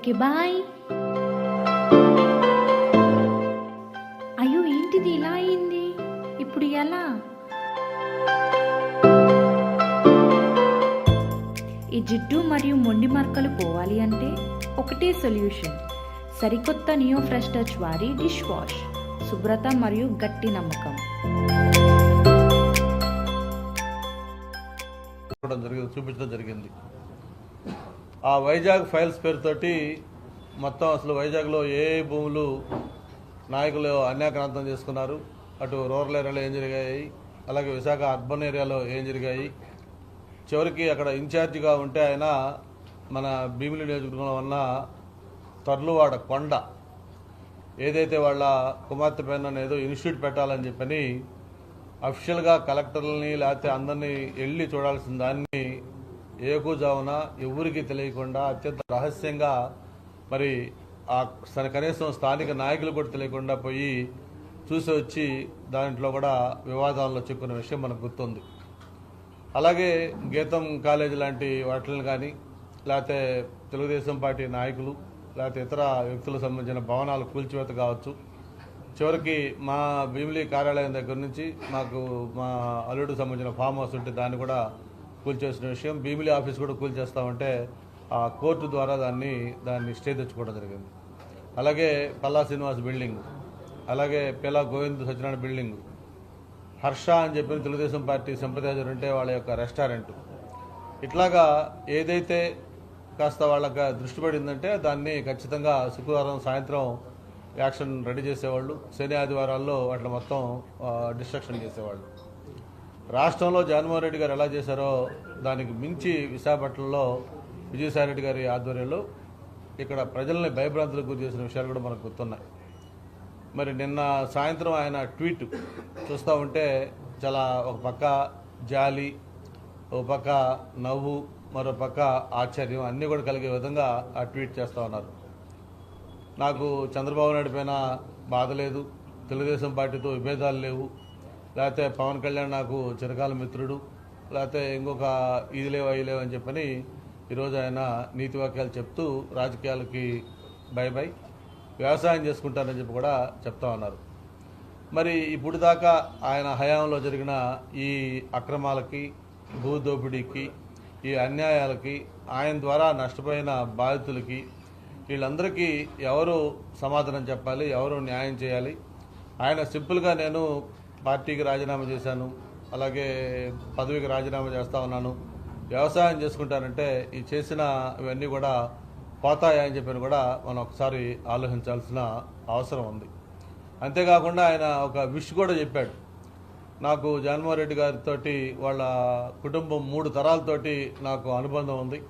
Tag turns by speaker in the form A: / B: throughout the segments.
A: Okay bye. అయ్యో ఏంటిది ఇలా అయింది, ఇప్పుడు ఎలా? ఈ జిడ్డు మరియు మొండి మరకలు పోవాలి అంటే ఒకటే సొల్యూషన్, సరికొత్త నియో ఫ్రెష్ టచ్ వారి డిష్ వాష్. శుభ్రత మరియు గట్టి నమ్మకం.
B: చూపించడం జరిగింది. ఆ వైజాగ్ ఫైల్స్ పేరుతోటి మొత్తం అసలు వైజాగ్లో ఏ భూములు నాయకులు అన్యాక్రాంతం చేసుకున్నారు, అటు రూరల్ ఏరియాలో ఏం జరిగాయి, అలాగే విశాఖ అర్బన్ ఏరియాలో ఏం జరిగాయి. చివరికి అక్కడ ఇన్ఛార్జిగా ఉంటే ఆయన మన భీమిలి నియోజకవర్గంలో ఉన్న తర్లువాడ కొండ ఏదైతే వాళ్ళ కుమార్తె పైన ఏదో ఇన్స్టిట్యూట్ పెట్టాలని చెప్పని అఫిషియల్గా కలెక్టర్లని లేకపోతే అందరినీ వెళ్ళి చూడాల్సిన దాన్ని ఏకూజామున ఎవరికి తెలియకుండా అత్యంత రహస్యంగా మరి ఆ కనీసం స్థానిక నాయకులు కూడా తెలియకుండా పోయి చూసి వచ్చి దాంట్లో కూడా వివాదాల్లో చిక్కున్న విషయం మనకు గుర్తుంది. అలాగే గీతం కాలేజీ లాంటి వాటిని కానీ లేకపోతే తెలుగుదేశం పార్టీ నాయకులు లేకపోతే ఇతర వ్యక్తులకు సంబంధించిన భవనాలు కూల్చివేత కావచ్చు. చివరికి మా భీమిలి కార్యాలయం దగ్గర నుంచి మాకు మా అల్లుడికి సంబంధించిన ఫామ్ హౌస్ ఉంటే దాన్ని కూడా కూల్చేసిన విషయం, భీమిలి ఆఫీస్ కూడా కూల్చేస్తామంటే ఆ కోర్టు ద్వారా దాన్ని స్టే తెచ్చుకోవడం జరిగింది. అలాగే పల్లా శ్రీనివాస్ బిల్డింగ్, అలాగే పిలా గోవింద్ సత్యనారాయణ బిల్డింగ్, హర్ష అని చెప్పిన తెలుగుదేశం పార్టీ సంప్రదాయాలు ఉంటే వాళ్ళ యొక్క రెస్టారెంట్, ఇట్లాగా ఏదైతే కాస్త వాళ్ళకి దృష్టి పడిందంటే దాన్ని ఖచ్చితంగా శుక్రవారం సాయంత్రం యాక్షన్ రెడీ చేసేవాళ్ళు, శని ఆదివారాల్లో వాటిని మొత్తం డిస్ట్రక్షన్ చేసేవాళ్ళు. రాష్ట్రంలో జగన్మోహన్ రెడ్డి గారు ఎలా చేశారో దానికి మించి విశాఖపట్నంలో విజయసాయి రెడ్డి గారి ఆధ్వర్యంలో ఇక్కడ ప్రజల్ని భయభ్రాంతులకు గురి చేసిన విషయాలు కూడా మనకు గుర్తున్నాయి. మరి నిన్న సాయంత్రం ఆయన ట్వీట్ చూస్తూ ఉంటే చాలా ఒక పక్క జాలి, ఒక పక్క నవ్వు, మరో పక్క ఆశ్చర్యం అన్నీ కూడా కలిగే విధంగా ఆ ట్వీట్ చేస్తూ ఉన్నారు. నాకు చంద్రబాబు నాయుడు పైన బాధ లేదు, తెలుగుదేశం పార్టీతో విభేదాలు లేవు, లేకపోతే పవన్ కళ్యాణ్ నాకు చిరకాల మిత్రుడు, లేకపోతే ఇంకొక ఇది లేవు అవి లేవు అని చెప్పని ఈరోజు ఆయన నీతి వాక్యాలు చెప్తూ రాజకీయాలకి బై బై, వ్యవసాయం చేసుకుంటారని చెప్పి కూడా చెప్తా ఉన్నారు. మరి ఇప్పుడు దాకా ఆయన హయాంలో జరిగిన ఈ అక్రమాలకి, భూదోపిడీకి, ఈ అన్యాయాలకి, ఆయన ద్వారా నష్టపోయిన బాధితులకి వీళ్ళందరికీ ఎవరు సమాధానం చెప్పాలి, ఎవరు న్యాయం చేయాలి? ఆయన సింపుల్గా నేను పార్టీకి రాజీనామా చేశాను, అలాగే పదవికి రాజీనామా చేస్తా ఉన్నాను, వ్యవసాయం చేసుకుంటానంటే ఈ చేసిన ఇవన్నీ కూడా పోతాయా అని చెప్పని కూడా మనం ఒకసారి ఆలోచించాల్సిన అవసరం ఉంది. అంతేకాకుండా ఆయన ఒక విష్ కూడా చెప్పాడు, నాకు జగన్మోహన్ రెడ్డి గారితో వాళ్ళ కుటుంబం 3 తరాలతోటి నాకు అనుబంధం ఉంది,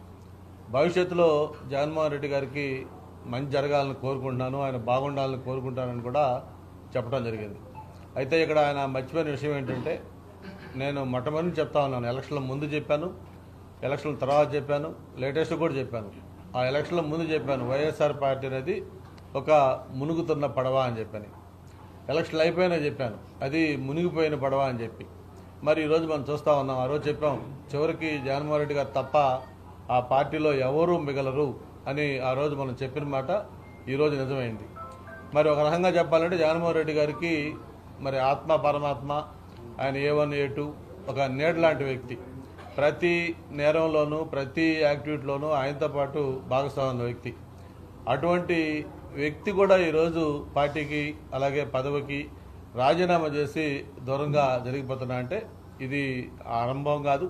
B: భవిష్యత్తులో జగన్మోహన్ రెడ్డి గారికి మంచి జరగాలని కోరుకుంటున్నాను, ఆయన బాగుండాలని కోరుకుంటానని కూడా చెప్పడం జరిగింది. అయితే ఇక్కడ ఆయన మర్చిపోయిన విషయం ఏంటంటే, నేను మొట్టమొదటి చెప్తా ఉన్నాను, ఎలక్షన్ల ముందు చెప్పాను, ఎలక్షన్ల తర్వాత చెప్పాను, లేటెస్ట్ కూడా చెప్పాను. ఆ ఎలక్షన్ల ముందు చెప్పాను వైఎస్ఆర్ పార్టీ అనేది ఒక మునుగుతున్న పడవ అని చెప్పని, ఎలక్షన్లు అయిపోయినా చెప్పాను అది మునిగిపోయిన పడవ అని చెప్పి. మరి ఈరోజు మనం చూస్తూ ఉన్నాం, ఆ రోజు చెప్పాం చివరికి జగన్మోహన్ రెడ్డి గారు తప్ప ఆ పార్టీలో ఎవరూ మిగలరు అని ఆ రోజు మనం చెప్పిన మాట ఈరోజు నిజమైంది. మరి ఒక రకంగా చెప్పాలంటే జగన్మోహన్ రెడ్డి గారికి మరి ఆత్మ పరమాత్మ, ఆయన A1 A2 ఒక నీడ లాంటి వ్యక్తి, ప్రతి నేరంలోనూ ప్రతి యాక్టివిటీలోనూ ఆయనతో పాటు భాగస్వామ్య వ్యక్తి. అటువంటి వ్యక్తి కూడా ఈరోజు పార్టీకి అలాగే పదవికి రాజీనామా చేసి దూరంగా జరిగిపోతున్నా అంటే ఇది ఆరంభం కాదు.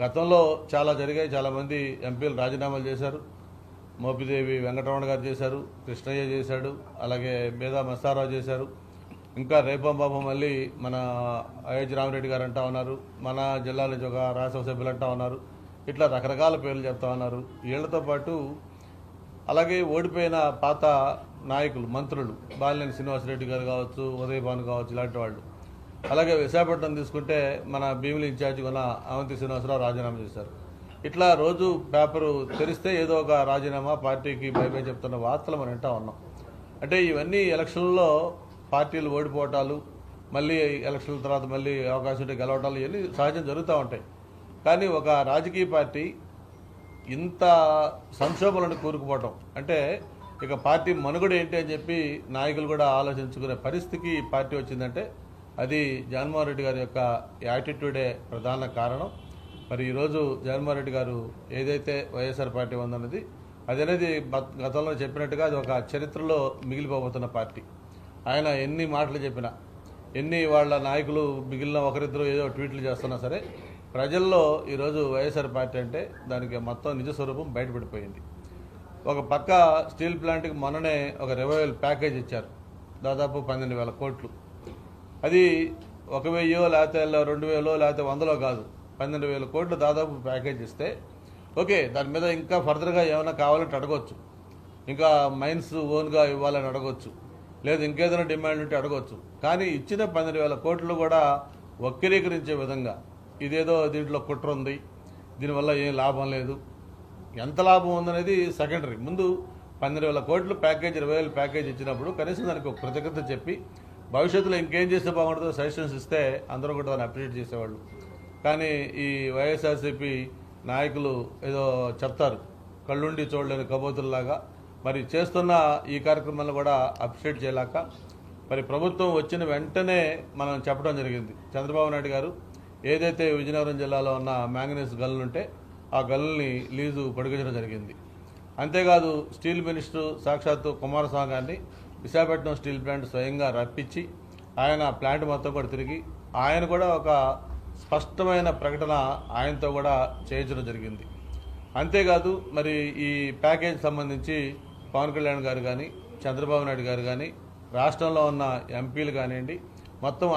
B: గతంలో చాలా జరిగాయి, చాలామంది ఎంపీలు రాజీనామాలు చేశారు. మోపిదేవి వెంకటరమణ గారు చేశారు, కృష్ణయ్య చేశాడు, అలాగే బేదా మస్తారావు చేశారు, ఇంకా రేపంబాబు మళ్ళీ మన అయోధ్య రామరెడ్డి గారు అంటా ఉన్నారు, మన జిల్లా నుంచి ఒక రాజ్యసభ సభ్యులు అంటా ఉన్నారు, ఇట్లా రకరకాల పేర్లు చెప్తా ఉన్నారు. వీళ్లతో పాటు అలాగే ఓడిపోయిన పాత నాయకులు, మంత్రులు, బాలినేని శ్రీనివాసరెడ్డి గారు కావచ్చు, ఉదయభాను కావచ్చు, ఇలాంటి వాళ్ళు. అలాగే విశాఖపట్నం తీసుకుంటే మన భీమిలి ఇన్ఛార్జి ఉన్న అవంతి శ్రీనివాసరావు రాజీనామా చేశారు. ఇట్లా రోజు పేపరు తెరిస్తే ఏదో ఒక రాజీనామా, పార్టీకి బై బై చెప్తున్న వార్తలు మనం వింటా ఉన్నాం. అంటే ఇవన్నీ ఎలక్షన్లలో పార్టీలు ఓడిపోవటాలు, మళ్ళీ ఎలక్షన్ల తర్వాత మళ్ళీ అవకాశం ఉంటే గెలవటాలు, ఇవన్నీ సహజం జరుగుతూ ఉంటాయి. కానీ ఒక రాజకీయ పార్టీ ఇంత సంక్షోభాలను కూరుకుపోవటం అంటే ఇక పార్టీ మనుగడ ఏంటి అని చెప్పి నాయకులు కూడా ఆలోచించుకునే పరిస్థితికి ఈ పార్టీ వచ్చిందంటే అది జగన్మోహన్ రెడ్డి గారి యొక్క యాటిట్యూడే ప్రధాన కారణం. మరి ఈరోజు జగన్మోహన్ రెడ్డి గారు ఏదైతే వైఎస్ఆర్ పార్టీ ఉందన్నది అది అనేది గతంలో చెప్పినట్టుగా అది ఒక చరిత్రలో మిగిలిపోతున్న పార్టీ. ఆయన ఎన్ని మాటలు చెప్పినా, ఎన్ని వాళ్ళ నాయకులు మిగిలిన ఒకరిద్దరు ఏదో ట్వీట్లు చేస్తున్నా సరే ప్రజల్లో ఈరోజు వైఎస్ఆర్ పార్టీ అంటే దానికి మొత్తం నిజ స్వరూపం బయటపడిపోయింది. ఒక పక్క స్టీల్ ప్లాంట్కి మొన్ననే ఒక రివైవల్ ప్యాకేజ్ ఇచ్చారు, దాదాపు 12,000 కోట్లు. అది 1,000 లేకపోతే 2,000 లేకపోతే 100 కాదు, 12,000 కోట్లు దాదాపు ప్యాకేజ్ ఇస్తే ఓకే, దాని మీద ఇంకా ఫర్దర్గా ఏమైనా కావాలంటే అడగవచ్చు, ఇంకా మైన్స్ ఓన్గా ఇవ్వాలని అడగవచ్చు, లేదు ఇంకేదైనా డిమాండ్ ఉంటే అడగవచ్చు. కానీ ఇచ్చిన 12,000 కోట్లు కూడా వక్రీకరించే విధంగా ఇదేదో దీంట్లో కుట్ర ఉంది, దీనివల్ల ఏం లాభం లేదు, ఎంత లాభం ఉందనేది సెకండరీ. ముందు 12,000 కోట్లు ప్యాకేజ్, 20,000 ప్యాకేజ్ ఇచ్చినప్పుడు కనీసం దానికి ఒక కృతజ్ఞత చెప్పి భవిష్యత్తులో ఇంకేం చేస్తే బాగుంటుందో సజెషన్స్ ఇస్తే అందరూ కూడా దాన్ని అప్రిషియేట్ చేసేవాళ్ళు. కానీ ఈ వైఎస్ఆర్సీపీ నాయకులు ఏదో చెప్తారు కళ్ళుండి చూడలేని కబోతుల్లాగా, మరి చేస్తున్న ఈ కార్యక్రమాలను కూడా అప్రిషియేట్ చేయలేక మరి ప్రభుత్వం వచ్చిన వెంటనే మనం చెప్పడం జరిగింది. చంద్రబాబు నాయుడు గారు ఏదైతే విజయనగరం జిల్లాలో ఉన్న మ్యాంగనీస్ గనులు ఉంటే ఆ గనుల్ని లీజు పొడిగించడం జరిగింది. అంతేకాదు స్టీల్ మినిస్టర్ సాక్షాత్తు కుమారస్వామి గారిని విశాఖపట్నం స్టీల్ ప్లాంట్ స్వయంగా రప్పించి ఆయన ప్లాంట్ మొత్తం కూడా తిరిగి ఆయన కూడా ఒక స్పష్టమైన ప్రకటన ఆయనతో కూడా చేయించడం జరిగింది. అంతేకాదు మరి ఈ ప్యాకేజ్ సంబంధించి పవన్ కళ్యాణ్ గారు కానీ, చంద్రబాబు నాయుడు గారు కానీ, రాష్ట్రంలో ఉన్న ఎంపీలు కానివ్వండి, మొత్తం